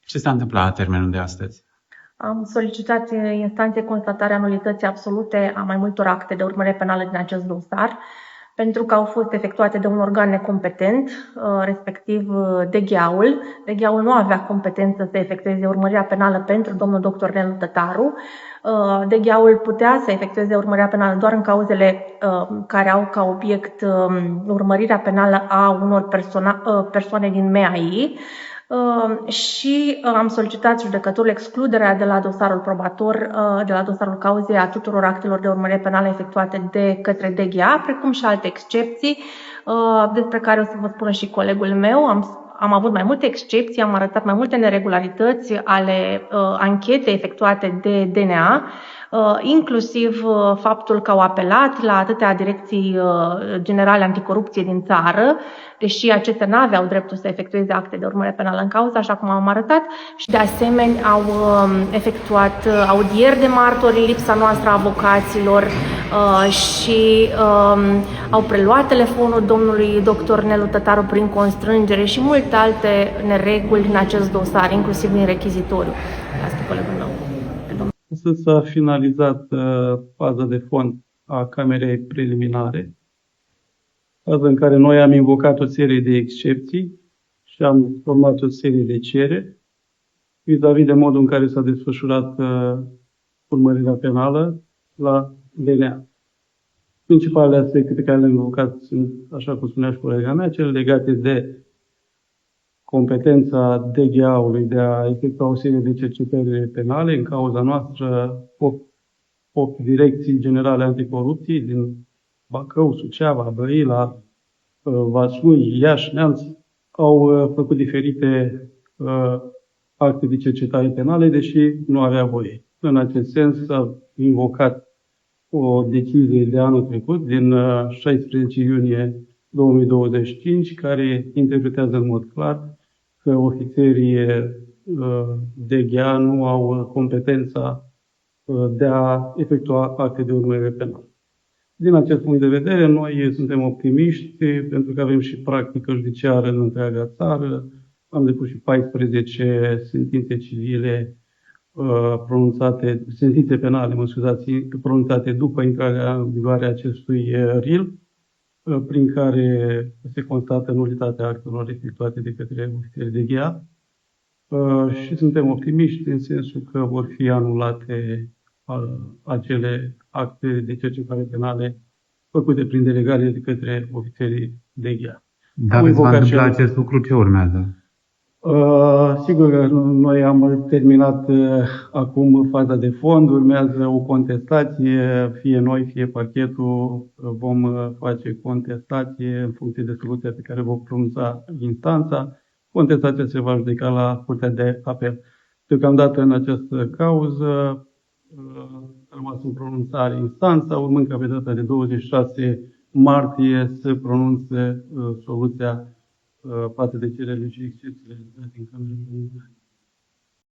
Ce s-a întâmplat la termenul de astăzi? Am solicitat instanței constatarea nulității absolute a mai multor acte de urmărire penală din acest dosar, pentru că au fost efectuate de un organ necompetent, respectiv DGA-ul. DGA-ul nu avea competență să efectueze urmărirea penală pentru domnul dr. Nelu Tătaru. DGA-ul putea să efectueze urmărirea penală doar în cauzele care au ca obiect urmărirea penală a unor persoane din MEAI. Și am solicitat judecătorul excluderea de la dosarul probator, de la dosarul cauzei, a tuturor actelor de urmărire penală efectuate de către DGA, precum și alte excepții, despre care o să vă spună și colegul meu. Am avut mai multe excepții, am arătat mai multe neregularități ale anchetei efectuate de DNA, inclusiv faptul că au apelat la atâtea direcții generale anticorupție din țară, deși acestea nu aveau dreptul să efectueze acte de urmărire penală în cauză, așa cum am arătat, și de asemenea au efectuat audieri de martori în lipsa noastră a avocaților și au preluat telefonul domnului dr. Nelu Tătaru prin constrângere și multe alte nereguli în acest dosar, inclusiv din rechizitoriu. Asta e colegul meu. S-a finalizat faza de fond a camerei preliminare, faza în care noi am invocat o serie de excepții și am format o serie de cereri vis-a-vis de modul în care s-a desfășurat urmărirea penală la DNA. Principalele aspecte pe care le-am invocat sunt, așa cum spunea și colega mea, cele legate de competența DGA-ului de a efectua o serie de cercetări penale în cauza noastră, 8 direcții generale anticorupție din Bacău, Suceava, Brăila, Vaslui, Iași, Neamț, au făcut diferite acte de cercetare penale, deși nu avea voie. În acest sens s-a invocat o decizie de anul trecut, din 16 iunie 2025, care interpretează în mod clar că ofițerii DGA nu au competența de a efectua acte de urmărire penală. Din acest punct de vedere, noi suntem optimiști pentru că avem și practică judiciară în întreaga țară. Am depus și 14 sentințe civile pronunțate, sentințe penale, pronunțate după intrarea în vigoare a acestui RIL, prin care se constată nulitatea actelor efectuate de către ofițerii DGA. Și suntem optimiști în sensul că vor fi anulate acele acte de cercetare penale făcute prin delegare de către ofițerii DGA. Dacă se va întâmpla acest lucru, ce urmează? Sigur că noi am terminat acum faza de fond, urmează o contestație, fie noi, fie parchetul vom face contestație în funcție de soluția pe care vom pronunța instanța. Contestația se va judeca la Curtea de Apel. Deocamdată în această cauză a rămas în pronunțare instanța, urmând ca pe data de 26 martie să pronunțe soluția față de cererile și excepțiile din Camera Preliminară.